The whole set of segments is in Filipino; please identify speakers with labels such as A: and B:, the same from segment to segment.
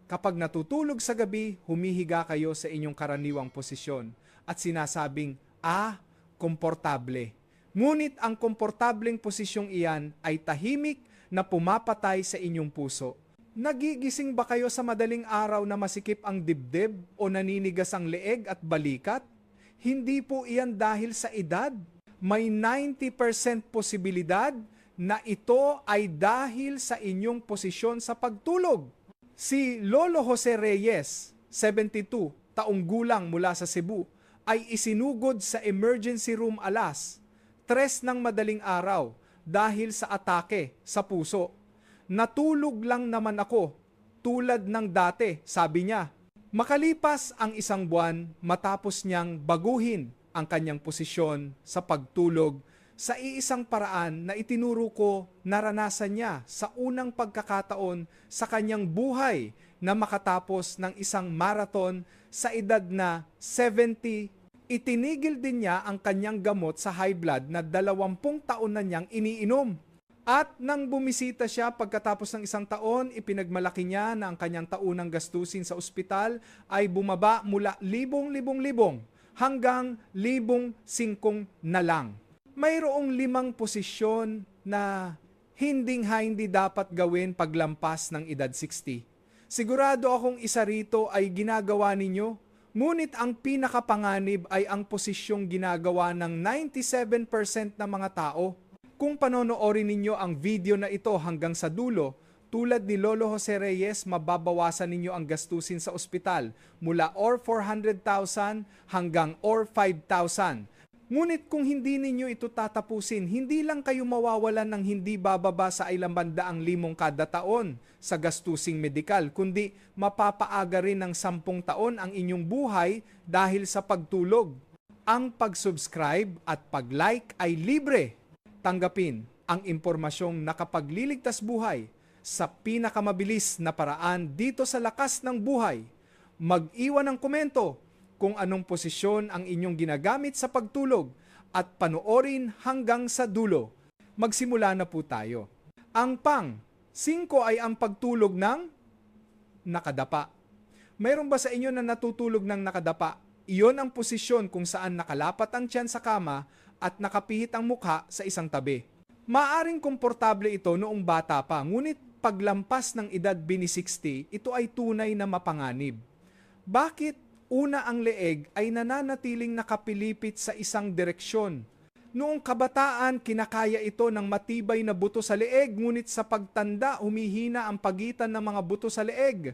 A: Kapag natutulog sa gabi, humihiga kayo sa inyong karaniwang posisyon at sinasabing, komportable. Ngunit ang komportableng posisyong iyan ay tahimik na pumapatay sa inyong puso. Nagigising ba kayo sa madaling araw na masikip ang dibdib o naninigas ang leeg at balikat? Hindi po iyan dahil sa edad. May 90% posibilidad na ito ay dahil sa inyong posisyon sa pagtulog. Si Lolo Jose Reyes, 72, taong gulang mula sa Cebu, ay isinugod sa emergency room alas 3 ng madaling araw dahil sa atake sa puso. Natulog lang naman ako, tulad ng dati, sabi niya. Makalipas ang 1 buwan matapos niyang baguhin ang kanyang posisyon sa pagtulog sa iisang paraan na itinuro ko naranasan niya sa unang pagkakataon sa kanyang buhay na makatapos ng isang marathon sa edad na 70. Itinigil din niya ang kanyang gamot sa high blood na 20 taon na niyang iniinom. At nang bumisita siya pagkatapos ng 1 taon, ipinagmalaki niya na ang kanyang taunang gastusin sa ospital ay bumaba mula libong-libong-libong hanggang 1,500 na lang. Mayroong 5 posisyon na hindi dapat gawin paglampas ng edad 60. Sigurado akong isa rito ay ginagawa ninyo, ngunit ang pinakapanganib ay ang posisyong ginagawa ng 97% ng mga tao. Kung panonoorin ninyo ang video na ito hanggang sa dulo, tulad ni Lolo Jose Reyes, mababawasan ninyo ang gastusin sa ospital mula or 400,000 hanggang or 5,000. Ngunit kung hindi ninyo ito tatapusin, hindi lang kayo mawawalan ng hindi bababa sa 200,000 kada taon sa gastusing medikal, kundi mapapaaga rin ng 10 taon ang inyong buhay dahil sa pagtulog. Ang pag-subscribe at pag-like ay libre. Tanggapin ang impormasyong nakapagliligtas buhay sa pinakamabilis na paraan dito sa Lakas ng Buhay. Mag-iwan ng komento kung anong posisyon ang inyong ginagamit sa pagtulog at panoorin hanggang sa dulo. Magsimula na po tayo. Ang 5 ay ang pagtulog ng nakadapa. Mayroon ba sa inyo na natutulog ng nakadapa? Iyon ang posisyon kung saan nakalapat ang tiyan sa kama at nakapihit ang mukha sa isang tabi. Maaring komportable ito noong bata pa, ngunit paglampas ng edad bini-60, ito ay tunay na mapanganib. Bakit? Una, ang leeg ay nananatiling nakapilipit sa isang direksyon. Noong kabataan, kinakaya ito ng matibay na buto sa leeg, ngunit sa pagtanda, humihina ang pagitan ng mga buto sa leeg.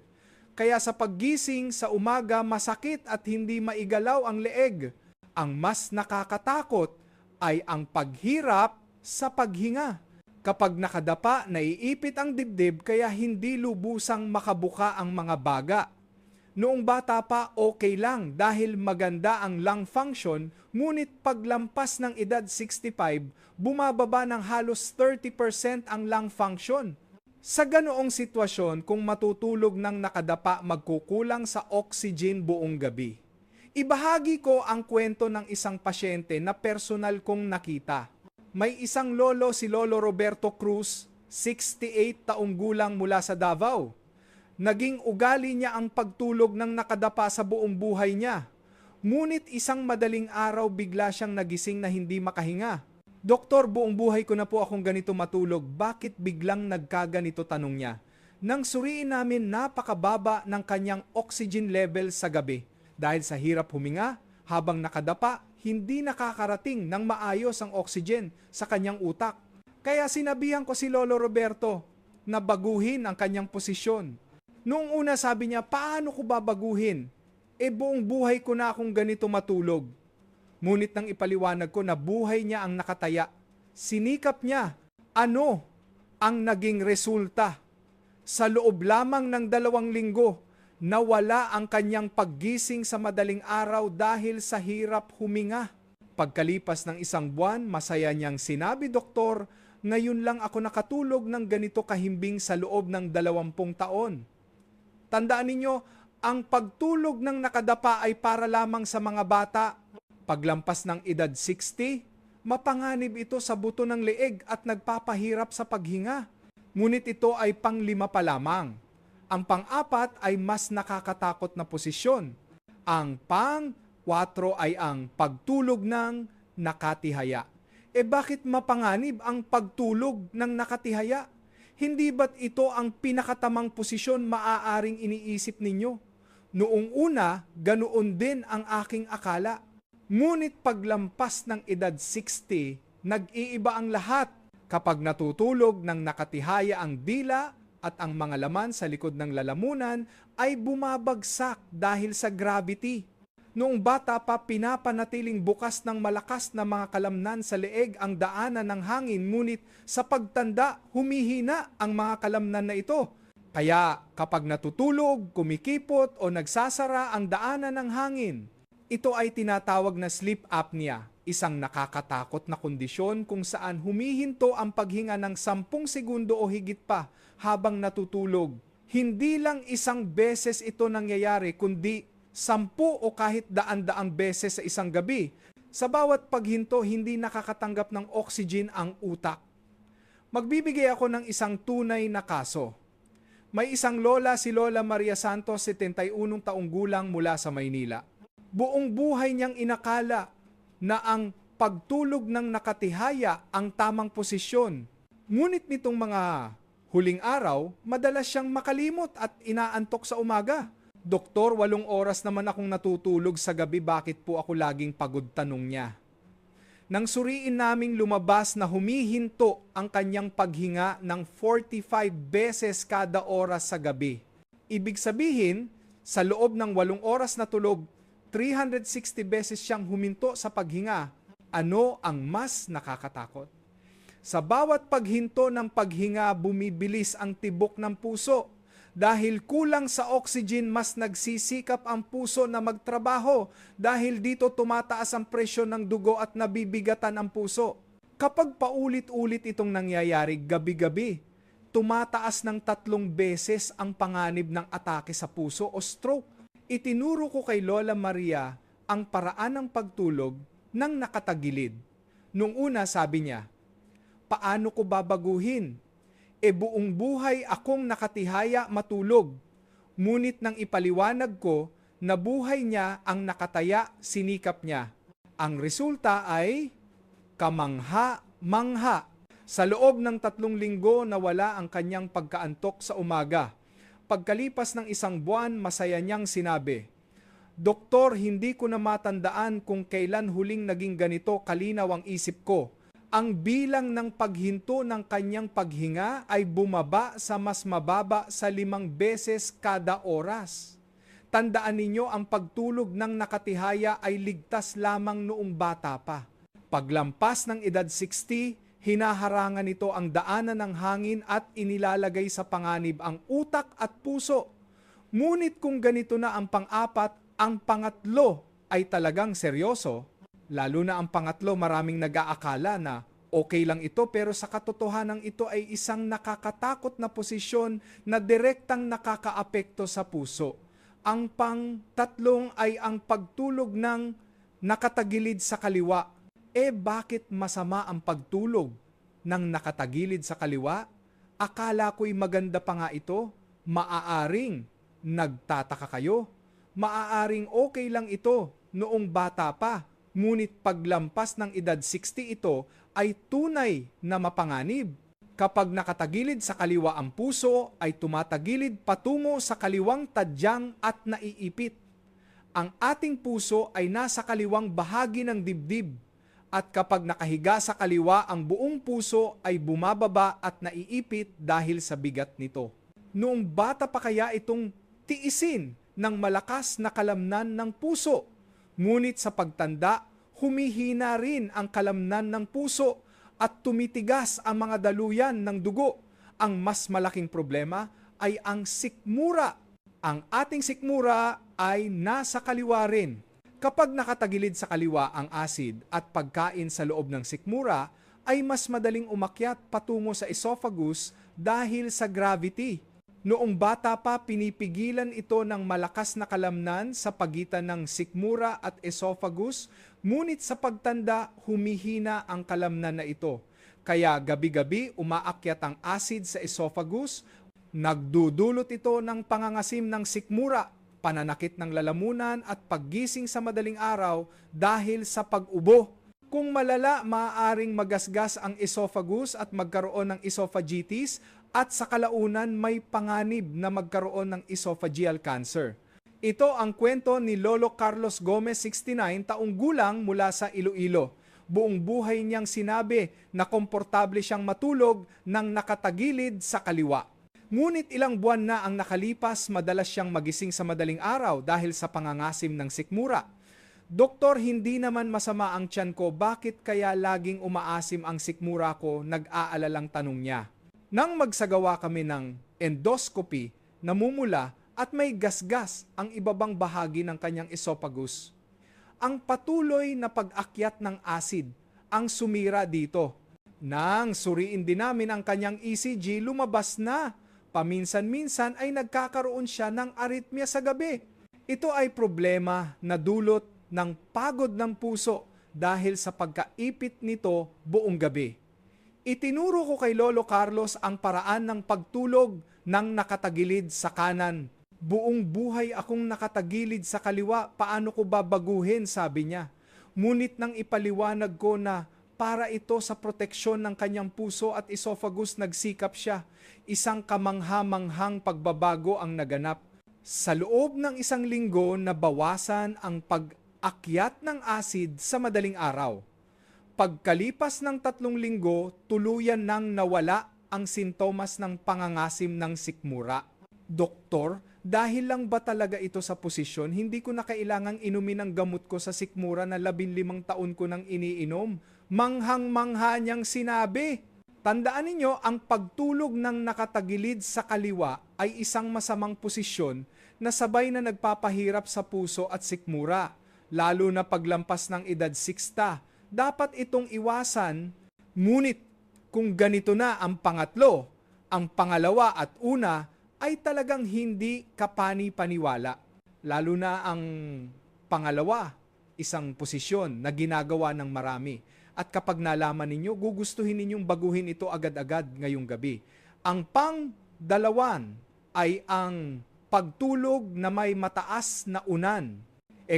A: Kaya sa paggising sa umaga, masakit at hindi maigalaw ang leeg. Ang mas nakakatakot ay ang paghirap sa paghinga. Kapag nakadapa, naiipit ang dibdib kaya hindi lubusang makabuka ang mga baga. Noong bata pa, okay lang dahil maganda ang lung function, ngunit paglampas ng edad 65, bumababa ng halos 30% ang lung function. Sa ganoong sitwasyon, kung matutulog ng nakadapa, magkukulang sa oxygen buong gabi. Ibahagi ko ang kwento ng isang pasyente na personal kong nakita. May isang lolo, si Lolo Roberto Cruz, 68 taong gulang mula sa Davao. Naging ugali niya ang pagtulog ng nakadapa sa buong buhay niya. Ngunit isang madaling araw bigla siyang nagising na hindi makahinga. Doktor, buong buhay ko na po akong ganito matulog. Bakit biglang nagkaganito, tanong niya. Nang suriin namin, napakababa ng kanyang oxygen level sa gabi. Dahil sa hirap huminga, habang nakadapa, hindi nakakarating ng maayos ang oxygen sa kanyang utak. Kaya sinabihan ko si Lolo Roberto na baguhin ang kanyang posisyon. Noong una sabi niya, paano ko babaguhin? Buong buhay ko na akong ganito matulog. Ngunit nang ipaliwanag ko na buhay niya ang nakataya, sinikap niya. Ano ang naging resulta? Sa loob lamang ng 2 linggo, nawala ang kanyang paggising sa madaling araw dahil sa hirap huminga. Pagkalipas ng 1 buwan, masaya niyang sinabi, Doktor, ngayon lang ako nakatulog ng ganito kahimbing sa loob ng 20 taon. Tandaan ninyo, ang pagtulog ng nakadapa ay para lamang sa mga bata. Paglampas ng edad 60, mapanganib ito sa buto ng leeg at nagpapahirap sa paghinga. Ngunit ito ay pang-5 pa lamang. Ang pang-apat ay mas nakakatakot na posisyon. Ang pang-4 ay ang pagtulog ng nakatihaya. Bakit mapanganib ang pagtulog ng nakatihaya? Hindi ba't ito ang pinakatamang posisyon maaaring iniisip ninyo? Noong una, ganoon din ang aking akala. Ngunit paglampas ng edad 60, nag-iiba ang lahat. Kapag natutulog ng nakatihaya ang dila at ang mga laman sa likod ng lalamunan ay bumabagsak dahil sa gravity. Noong bata pa, pinapanatiling bukas ng malakas na mga kalamnan sa leeg ang daanan ng hangin, ngunit sa pagtanda, humihina ang mga kalamnan na ito. Kaya kapag natutulog, kumikipot o nagsasara ang daanan ng hangin, ito ay tinatawag na sleep apnea, isang nakakatakot na kondisyon kung saan humihinto ang paghinga ng 10 segundo o higit pa habang natutulog. Hindi lang isang beses ito nangyayari, kundi 10 o kahit daan-daang beses sa isang gabi. Sa bawat paghinto, hindi nakakatanggap ng oxygen ang utak. Magbibigay ako ng isang tunay na kaso. May isang lola, si Lola Maria Santos, 71 taong gulang mula sa Maynila. Buong buhay niyang inakala na ang pagtulog ng nakatihaya ang tamang posisyon. Ngunit nitong mga huling araw, madalas siyang makalimot at inaantok sa umaga. Doktor, 8 oras naman akong natutulog sa gabi, bakit po ako laging pagod, tanong niya. Nang suriin naming lumabas na humihinto ang kanyang paghinga ng 45 beses kada oras sa gabi. Ibig sabihin, sa loob ng 8 oras na tulog, 360 beses siyang huminto sa paghinga. Ano ang mas nakakatakot? Sa bawat paghinto ng paghinga, bumibilis ang tibok ng puso. Dahil kulang sa oxygen, mas nagsisikap ang puso na magtrabaho. Dahil dito tumataas ang presyon ng dugo at nabibigatan ang puso. Kapag paulit-ulit itong nangyayari gabi-gabi, tumataas ng 3 beses ang panganib ng atake sa puso o stroke. Itinuro ko kay Lola Maria ang paraan ng pagtulog ng nakatagilid. Nung una, sabi niya, paano ko babaguhin? Buong buhay akong nakatihaya matulog. Ngunit nang ipaliwanag ko na buhay niya ang nakataya, sinikap niya. Ang resulta ay kamangha-mangha. Sa loob ng 3 linggo, nawala ang kanyang pagkaantok sa umaga. Pagkalipas ng 1 buwan, masaya niyang sinabi, Doktor, hindi ko na matandaan kung kailan huling naging ganito kalinaw ang isip ko. Ang bilang ng paghinto ng kanyang paghinga ay bumaba sa mas mababa sa 5 beses kada oras. Tandaan ninyo, ang pagtulog ng nakatihaya ay ligtas lamang noong bata pa. Paglampas ng edad 60, hinaharangan nito ang daanan ng hangin at inilalagay sa panganib ang utak at puso. Ngunit kung ganito na ang pang-4, ang pangatlo ay talagang seryoso. Lalo na ang pangatlo, maraming nag-aakala na okay lang ito, pero sa katotohanan ito ay isang nakakatakot na posisyon na direktang nakakaapekto sa puso. Ang pang-3 ay ang pagtulog ng nakatagilid sa kaliwa. Bakit masama ang pagtulog ng nakatagilid sa kaliwa? Akala ko'y maganda pa nga ito. Maaaring nagtataka kayo. Maaaring okay lang ito noong bata pa. Ngunit paglampas ng edad 60 ito ay tunay na mapanganib. Kapag nakatagilid sa kaliwa ang puso, ay tumatagilid patungo sa kaliwang tadyang at naiipit. Ang ating puso ay nasa kaliwang bahagi ng dibdib. At kapag nakahiga sa kaliwa, ang buong puso ay bumababa at naiipit dahil sa bigat nito. Noong bata pa kaya itong tiisin ng malakas na kalamnan ng puso? Ngunit sa pagtanda, humihina rin ang kalamnan ng puso at tumitigas ang mga daluyan ng dugo. Ang mas malaking problema ay ang sikmura. Ang ating sikmura ay nasa kaliwa rin. Kapag nakatagilid sa kaliwa ang acid at pagkain sa loob ng sikmura, ay mas madaling umakyat patungo sa esophagus dahil sa gravity. Noong bata pa, pinipigilan ito ng malakas na kalamnan sa pagitan ng sikmura at esophagus, ngunit sa pagtanda, humihina ang kalamnan na ito. Kaya gabi-gabi umaakyat ang acid sa esophagus, Nagdudulot ito ng pangangasim ng sikmura, pananakit ng lalamunan at paggising sa madaling araw dahil sa pag-ubo. Kung malala, maaaring magasgas ang esophagus at magkaroon ng esophagitis at sa kalaunan may panganib na magkaroon ng esophageal cancer. Ito ang kwento ni Lolo Carlos Gomez, 69, taong gulang mula sa Iloilo. Buong buhay niyang sinabi na komportable siyang matulog nang nakatagilid sa kaliwa. Ngunit ilang buwan na ang nakalipas, madalas siyang magising sa madaling araw dahil sa pangangasim ng sikmura. Doktor, hindi naman masama ang tiyan ko, bakit kaya laging umaasim ang sikmura ko, nag-aalalang tanong niya. Nang magsagawa kami ng endoscopy, namumula at may gasgas ang ibabang bahagi ng kanyang esophagus. Ang patuloy na pag-akyat ng acid ang sumira dito. Nang suriin din namin ang kanyang ECG, lumabas na. Paminsan-minsan ay nagkakaroon siya ng arrhythmia sa gabi. Ito ay problema na dulot ng pagod ng puso dahil sa pagkaipit nito buong gabi. Itinuro ko kay Lolo Carlos ang paraan ng pagtulog ng nakatagilid sa kanan. Buong buhay akong nakatagilid sa kaliwa, paano ko babaguhin, sabi niya. Ngunit nang ipaliwanag ko na para ito sa proteksyon ng kanyang puso at esophagus, nagsikap siya. Isang kamangha-manghang pagbabago ang naganap. Sa loob ng isang linggo, nabawasan ang pag-akyat ng acid sa madaling araw. Pagkalipas ng 3 linggo, tuluyan nang nawala ang sintomas ng pangangasim ng sikmura. Doktor, dahil lang ba talaga ito sa posisyon, hindi ko na kailangang inumin ang gamot ko sa sikmura na 15 taon ko nang iniinom. Manghang-mangha niyang sinabi. Tandaan ninyo, ang pagtulog ng nakatagilid sa kaliwa ay isang masamang posisyon na sabay na nagpapahirap sa puso at sikmura, lalo na paglampas ng edad 60. Dapat itong iwasan, ngunit kung ganito na ang pangatlo, ang pangalawa at una ay talagang hindi kapani-paniwala. Lalo na ang pangalawa, isang posisyon na ginagawa ng marami. At kapag nalaman ninyo, gugustuhin ninyong baguhin ito agad-agad ngayong gabi. Ang pang-dalawan ay ang pagtulog na may mataas na unan.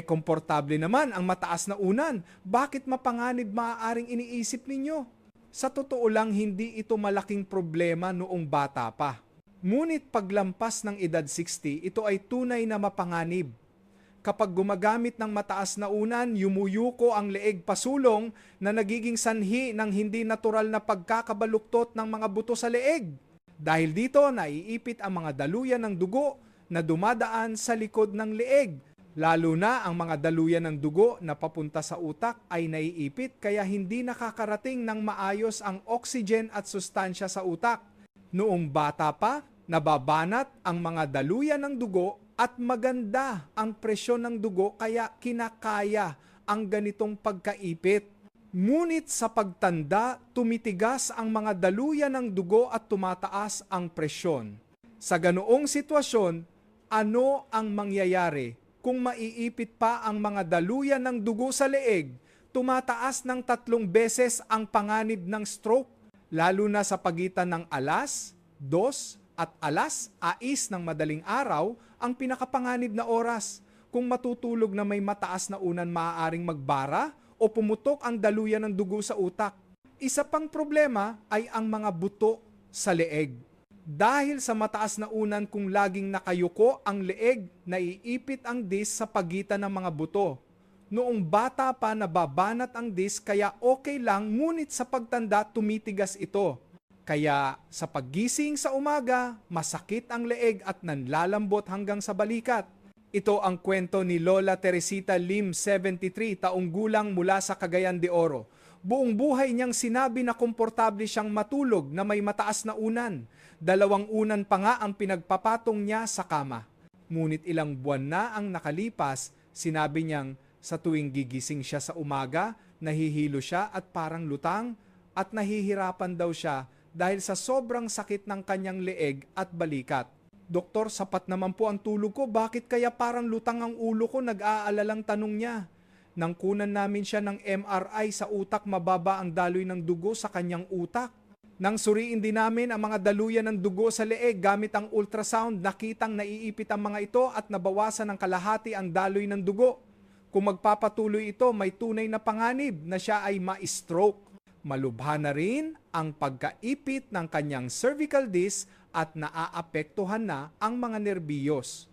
A: Komportable naman ang mataas na unan. Bakit mapanganib maaaring iniisip ninyo? Sa totoo lang, hindi ito malaking problema noong bata pa. Ngunit paglampas ng edad 60, ito ay tunay na mapanganib. Kapag gumagamit ng mataas na unan, yumuyuko ang leeg pasulong na nagiging sanhi ng hindi natural na pagkakabaluktot ng mga buto sa leeg. Dahil dito, naiipit ang mga daluyan ng dugo na dumadaan sa likod ng leeg. Lalo na ang mga daluyan ng dugo na papunta sa utak ay naiipit kaya hindi nakakarating ng maayos ang oxygen at sustansya sa utak. Noong bata pa, nababanat ang mga daluyan ng dugo at maganda ang presyon ng dugo kaya kinakaya ang ganitong pagkaipit. Ngunit sa pagtanda, tumitigas ang mga daluyan ng dugo at tumataas ang presyon. Sa ganoong sitwasyon, ano ang mangyayari? Kung maiipit pa ang mga daluyan ng dugo sa leeg, tumataas ng 3 beses ang panganib ng stroke, lalo na sa pagitan ng 2:00 at 6:00 ng madaling araw ang pinakapanganib na oras. Kung matutulog na may mataas na unan, maaaring magbara o pumutok ang daluyan ng dugo sa utak. Isa pang problema ay ang mga buto sa leeg. Dahil sa mataas na unan, kung laging nakayuko ang leeg, naiipit ang disc sa pagitan ng mga buto. Noong bata pa, nababanat ang disc kaya okay lang, ngunit sa pagtanda tumitigas ito. Kaya sa paggising sa umaga, masakit ang leeg at nanlalambot hanggang sa balikat. Ito ang kwento ni Lola Teresita Lim, 73, taong gulang mula sa Cagayan de Oro. Buong buhay niyang sinabi na komportable siyang matulog na may mataas na unan. 2 unan pa nga ang pinagpapatong niya sa kama. Ngunit ilang buwan na ang nakalipas, sinabi niyang sa tuwing gigising siya sa umaga, nahihilo siya at parang lutang at nahihirapan daw siya dahil sa sobrang sakit ng kanyang leeg at balikat. Doktor, sapat naman po ang tulog ko, bakit kaya parang lutang ang ulo ko, nag-aalalang tanong niya. Nang kunan namin siya ng MRI sa utak, mababa ang daloy ng dugo sa kanyang utak. Nang suriin din namin ang mga daluyan ng dugo sa leeg gamit ang ultrasound, nakitang naiipit ang mga ito at nabawasan ng kalahati ang daloy ng dugo. Kung magpapatuloy ito, may tunay na panganib na siya ay ma-stroke. Malubha na rin ang pagkaipit ng kanyang cervical disc at naaapektuhan na ang mga nerbiyos.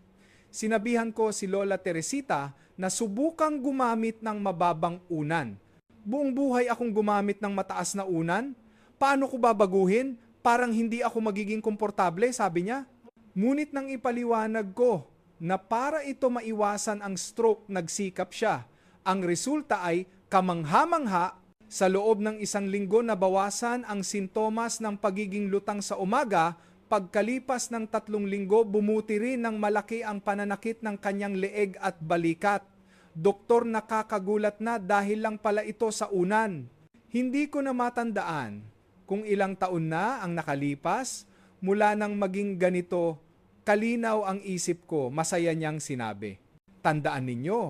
A: Sinabihan ko si Lola Teresita na subukang gumamit ng mababang unan. Buong buhay akong gumamit ng mataas na unan. Paano ko babaguhin? Parang hindi ako magiging komportable, sabi niya. Ngunit nang ipaliwanag ko na para ito maiwasan ang stroke, nagsikap siya. Ang resulta ay kamangha-mangha, sa loob ng 1 linggo nabawasan ang sintomas ng pagiging lutang sa umaga. Pagkalipas ng 3 linggo, bumuti rin ng malaki ang pananakit ng kanyang leeg at balikat. Doktor, nakakagulat na dahil lang pala ito sa unan. Hindi ko na matandaan kung ilang taon na ang nakalipas mula nang maging ganito. Kalinaw ang isip ko, masaya niyang sinabi. Tandaan ninyo,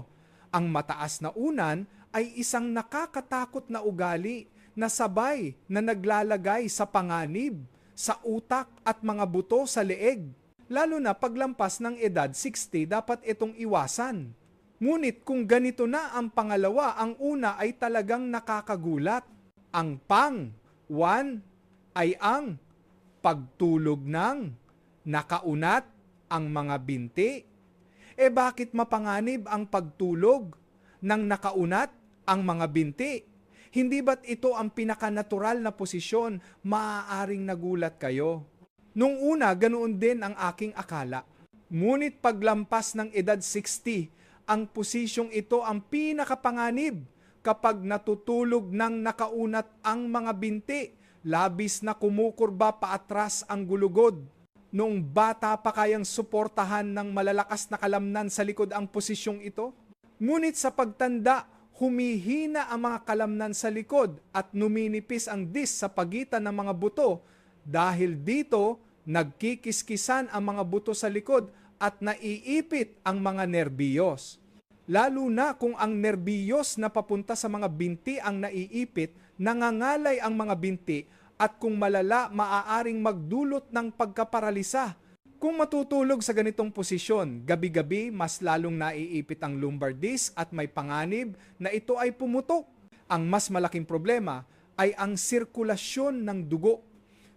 A: ang mataas na unan ay isang nakakatakot na ugali na sabay na naglalagay sa panganib, sa utak at mga buto sa leeg. Lalo na paglampas ng edad 60, dapat itong iwasan. Ngunit kung ganito na ang pangalawa, ang una ay talagang nakakagulat. Ang pang-1 ay ang pagtulog ng nakaunat ang mga binti. Bakit mapanganib ang pagtulog ng nakaunat ang mga binti? Hindi ba't ito ang pinakanatural na posisyon? Maaaring nagulat kayo. Nung una, ganoon din ang aking akala. Ngunit paglampas ng edad 60, ang posisyong ito ang pinakapanganib kapag natutulog ng nakaunat ang mga binti. Labis na kumukurba paatras ang gulugod. Noong bata pa kayang suportahan ng malalakas na kalamnan sa likod ang posisyong ito? Ngunit sa pagtanda, humihina ang mga kalamnan sa likod at numinipis ang disc sa pagitan ng mga buto. Dahil dito, nagkikiskisan ang mga buto sa likod at naiipit ang mga nerbiyos. Lalo na kung ang nerbiyos na papunta sa mga binti ang naiipit, nangangalay ang mga binti at kung malala, maaaring magdulot ng pagkaparalisa. Kung matutulog sa ganitong posisyon, gabi-gabi mas lalong naiipit ang lumbar disc at may panganib na ito ay pumutok. Ang mas malaking problema ay ang sirkulasyon ng dugo.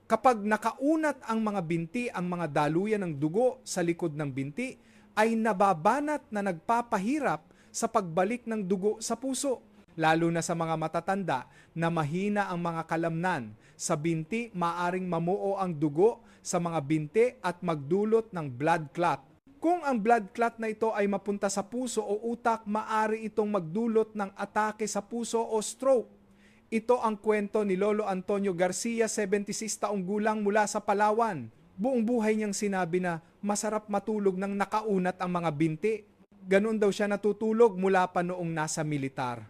A: Kapag nakaunat ang mga binti, ang mga daluyan ng dugo sa likod ng binti ay nababanat na nagpapahirap sa pagbalik ng dugo sa puso. Lalo na sa mga matatanda na mahina ang mga kalamnan. Sa binti, maaring mamuo ang dugo sa mga binti at magdulot ng blood clot. Kung ang blood clot na ito ay mapunta sa puso o utak, maaari itong magdulot ng atake sa puso o stroke. Ito ang kwento ni Lolo Antonio Garcia, 76 taong gulang mula sa Palawan. Buong buhay niyang sinabi na masarap matulog ng nakaunat ang mga binti. Ganon daw siya natutulog mula pa noong nasa militar.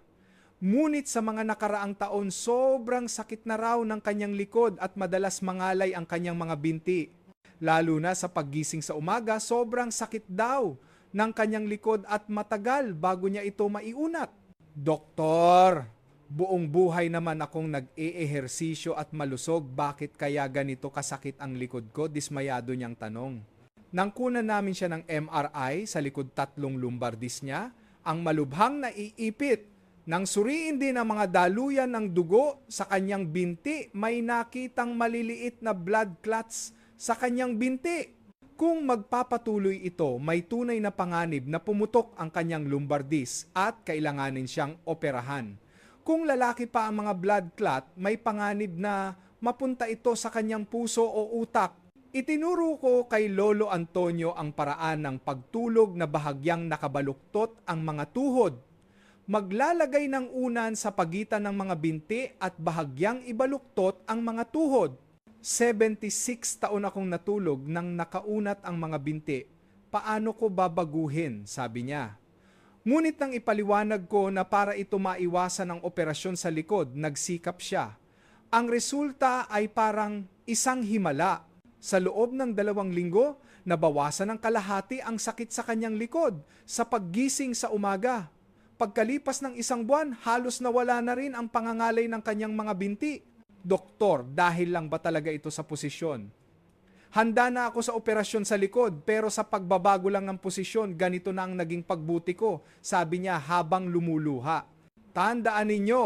A: Ngunit sa mga nakaraang taon, sobrang sakit na raw ng kanyang likod at madalas mangalay ang kanyang mga binti. Lalo na sa paggising sa umaga, sobrang sakit daw ng kanyang likod at matagal bago niya ito maiunat. Doktor, buong buhay naman akong nag-e-ehersisyo at malusog, bakit kaya ganito kasakit ang likod ko? Dismayado niyang tanong. Nang kunan namin siya ng MRI sa likod 3 lumbar disc niya, ang malubhang naiipit. Nang suriin din ang mga daluyan ng dugo sa kanyang binti, may nakitang maliliit na blood clots sa kanyang binti. Kung magpapatuloy ito, may tunay na panganib na pumutok ang kanyang lumbar disc at kailanganin siyang operahan. Kung lalaki pa ang mga blood clot, may panganib na mapunta ito sa kanyang puso o utak. Itinuro ko kay Lolo Antonio ang paraan ng pagtulog na bahagyang nakabaluktot ang mga tuhod. Maglalagay ng unan sa pagitan ng mga binti at bahagyang ibaluktot ang mga tuhod. 76 taon akong natulog nang nakaunat ang mga binti. Paano ko babaguhin? Sabi niya. Ngunit nang ipaliwanag ko na para ito maiwasan ang operasyon sa likod, nagsikap siya. Ang resulta ay parang isang himala. Sa loob ng 2 linggo, nabawasan ng kalahati ang sakit sa kanyang likod sa paggising sa umaga. Pagkalipas ng 1 buwan, halos nawala na rin ang pangangalay ng kanyang mga binti. Doktor, dahil lang ba talaga ito sa posisyon? Handa na ako sa operasyon sa likod, pero sa pagbabago lang ng posisyon, ganito na ang naging pagbuti ko, sabi niya habang lumuluha. Tandaan ninyo,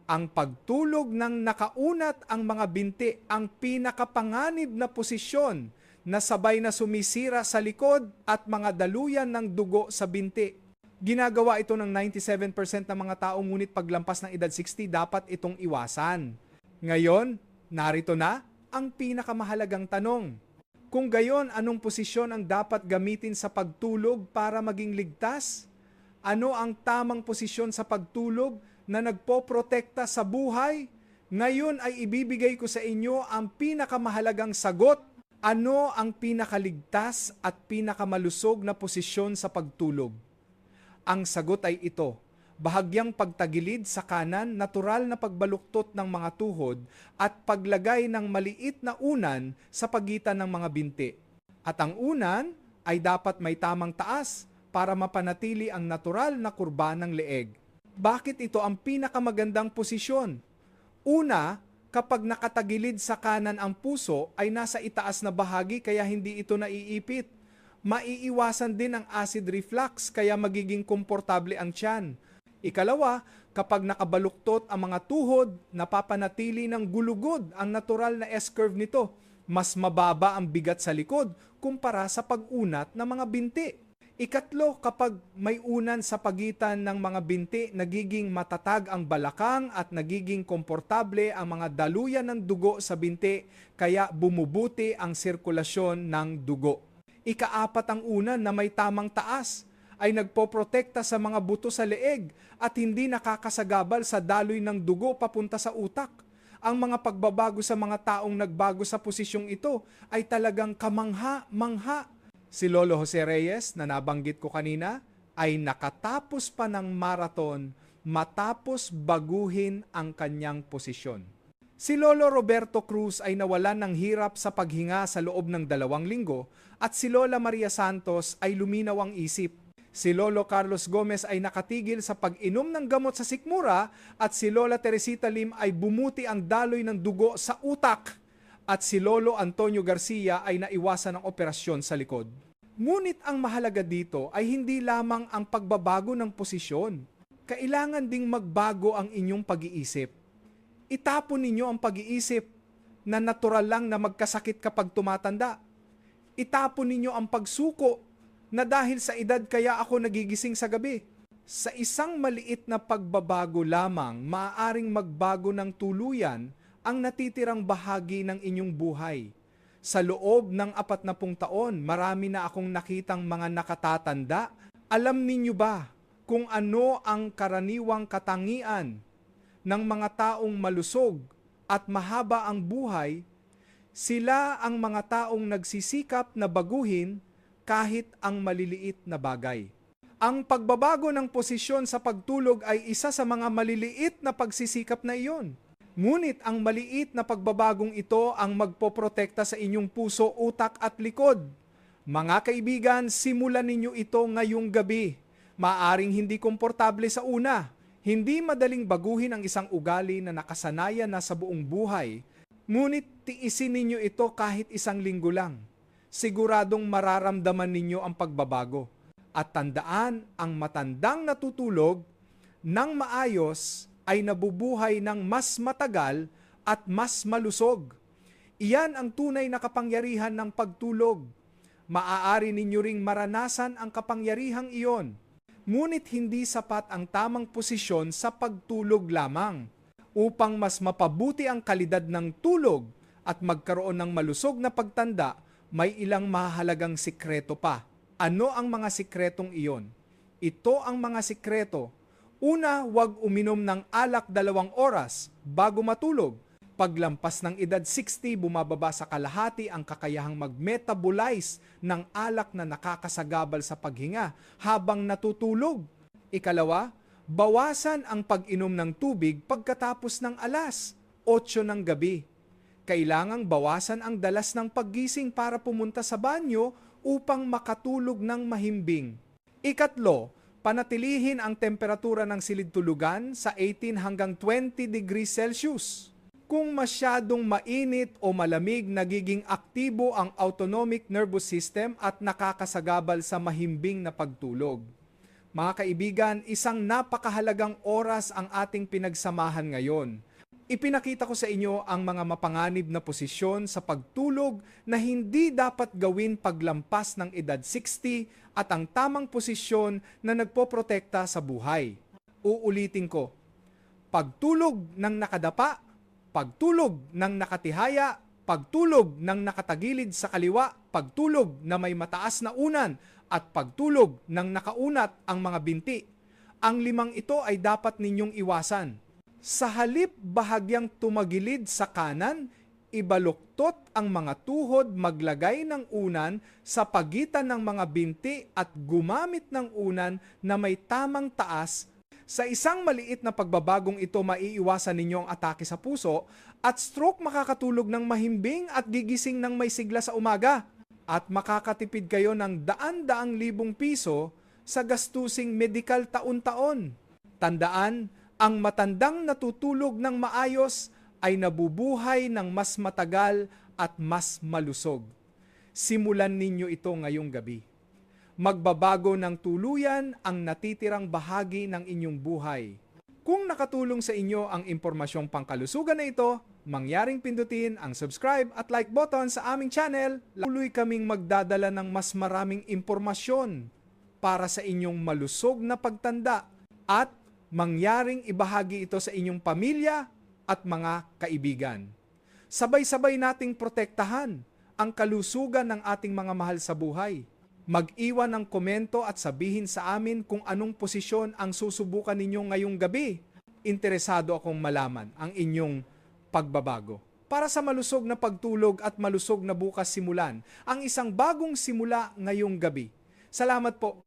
A: ang pagtulog ng nakaunat ang mga binti, ang pinakapanganib na posisyon na sabay na sumisira sa likod at mga daluyan ng dugo sa binti. Ginagawa ito ng 97% ng mga tao, ngunit paglampas ng edad 60, dapat itong iwasan. Ngayon, narito na ang pinakamahalagang tanong. Kung gayon, anong posisyon ang dapat gamitin sa pagtulog para maging ligtas? Ano ang tamang posisyon sa pagtulog na nagpoprotekta sa buhay? Ngayon ay ibibigay ko sa inyo ang pinakamahalagang sagot. Ano ang pinakaligtas at pinakamalusog na posisyon sa pagtulog? Ang sagot ay ito. Bahagyang pagtagilid sa kanan, natural na pagbaluktot ng mga tuhod at paglagay ng maliit na unan sa pagitan ng mga binti. At ang unan ay dapat may tamang taas para mapanatili ang natural na kurba ng leeg. Bakit ito ang pinakamagandang posisyon? Una, kapag nakatagilid sa kanan ang puso ay nasa itaas na bahagi kaya hindi ito naiipit. Maiiwasan din ang acid reflux kaya magiging komportable ang tiyan. Ikalawa, kapag nakabaluktot ang mga tuhod, napapanatili ng gulugod ang natural na S-curve nito. Mas mababa ang bigat sa likod kumpara sa pag-unat ng mga binti. Ikatlo, kapag may unan sa pagitan ng mga binti, nagiging matatag ang balakang at nagiging komportable ang mga daluyan ng dugo sa binti, kaya bumubuti ang sirkulasyon ng dugo. Ikaapat, ang unan na may tamang taas ay nagpoprotekta sa mga buto sa leeg at hindi nakakasagabal sa daloy ng dugo papunta sa utak. Ang mga pagbabago sa mga taong nagbago sa posisyong ito ay talagang kamangha-mangha. Si Lolo Jose Reyes na nabanggit ko kanina ay nakatapos pa ng marathon matapos baguhin ang kanyang posisyon. Si Lolo Roberto Cruz ay nawalan ng hirap sa paghinga sa loob ng 2 linggo at si Lola Maria Santos ay luminaw ang isip. Si Lolo Carlos Gomez ay nakatigil sa pag-inom ng gamot sa sikmura at si Lola Teresita Lim ay bumuti ang daloy ng dugo sa utak at si Lolo Antonio Garcia ay naiwasan ng operasyon sa likod. Ngunit ang mahalaga dito ay hindi lamang ang pagbabago ng posisyon. Kailangan ding magbago ang inyong pag-iisip. Itapon ninyo ang pag-iisip na natural lang na magkasakit kapag tumatanda. Itapon ninyo ang pagsuko na dahil sa edad kaya ako nagigising sa gabi. Sa isang maliit na pagbabago lamang, maaaring magbago ng tuluyan ang natitirang bahagi ng inyong buhay. Sa loob ng 40 taon, marami na akong nakitang mga nakatatanda. Alam ninyo ba kung ano ang karaniwang katangian ng mga taong malusog at mahaba ang buhay? Sila ang mga taong nagsisikap na baguhin kahit ang maliliit na bagay. Ang pagbabago ng posisyon sa pagtulog ay isa sa mga maliliit na pagsisikap na iyon. Ngunit ang maliit na pagbabagong ito ang magpoprotekta sa inyong puso, utak at likod. Mga kaibigan, simulan ninyo ito ngayong gabi. Maaring hindi komportable sa una. Hindi madaling baguhin ang isang ugali na nakasanayan na sa buong buhay. Ngunit tiisin ninyo ito kahit 1 linggo lang. Siguradong mararamdaman ninyo ang pagbabago. At tandaan, ang matandang natutulog ng maayos ay nabubuhay ng mas matagal at mas malusog. Iyan ang tunay na kapangyarihan ng pagtulog. Maaari ninyo ring maranasan ang kapangyarihang iyon. Ngunit hindi sapat ang tamang posisyon sa pagtulog lamang. Upang mas mapabuti ang kalidad ng tulog at magkaroon ng malusog na pagtanda, may ilang mahalagang sikreto pa. Ano ang mga sikretong iyon? Ito ang mga sikreto. Una, huwag uminom ng alak 2 oras bago matulog. Paglampas ng edad 60, bumababa sa kalahati ang kakayahang mag-metabolize ng alak na nakakasagabal sa paghinga habang natutulog. Ikalawa, bawasan ang pag-inom ng tubig pagkatapos ng alas 8 ng gabi. Kailangang bawasan ang dalas ng paggising para pumunta sa banyo upang makatulog ng mahimbing. Ikatlo, panatilihin ang temperatura ng silid tulugan sa 18 hanggang 20 degrees Celsius. Kung masyadong mainit o malamig, nagiging aktibo ang autonomic nervous system at nakakasagabal sa mahimbing na pagtulog. Mga kaibigan, isang napakahalagang oras ang ating pinagsamahan ngayon. Ipinakita ko sa inyo ang mga mapanganib na posisyon sa pagtulog na hindi dapat gawin paglampas ng edad 60 at ang tamang posisyon na nagpoprotekta sa buhay. Uulitin ko, pagtulog ng nakadapa, pagtulog ng nakatihaya, pagtulog ng nakatagilid sa kaliwa, pagtulog na may mataas na unan, at pagtulog ng nakaunat ang mga binti. Ang limang ito ay dapat ninyong iwasan. Sa halip bahagyang tumagilid sa kanan, ibaluktot ang mga tuhod, maglagay ng unan sa pagitan ng mga binti at gumamit ng unan na may tamang taas. Sa isang maliit na pagbabagong ito, maiiwasan ninyo ang atake sa puso at stroke, makakatulog ng mahimbing at gigising ng may sigla sa umaga. At makakatipid kayo ng daan-daang libong piso sa gastusing medikal taon-taon. Tandaan, ang matandang natutulog ng maayos ay nabubuhay ng mas matagal at mas malusog. Simulan ninyo ito ngayong gabi. Magbabago ng tuluyan ang natitirang bahagi ng inyong buhay. Kung nakatulong sa inyo ang impormasyong pangkalusugan na ito, mangyaring pindutin ang subscribe at like button sa aming channel. Tuloy kaming magdadala ng mas maraming impormasyon para sa inyong malusog na pagtanda at mangyaring ibahagi ito sa inyong pamilya at mga kaibigan. Sabay-sabay nating protektahan ang kalusugan ng ating mga mahal sa buhay. Mag-iwan ng komento at sabihin sa amin kung anong posisyon ang susubukan ninyo ngayong gabi. Interesado akong malaman ang inyong pagbabago. Para sa malusog na pagtulog at malusog na bukas simulan, ang isang bagong simula ngayong gabi. Salamat po.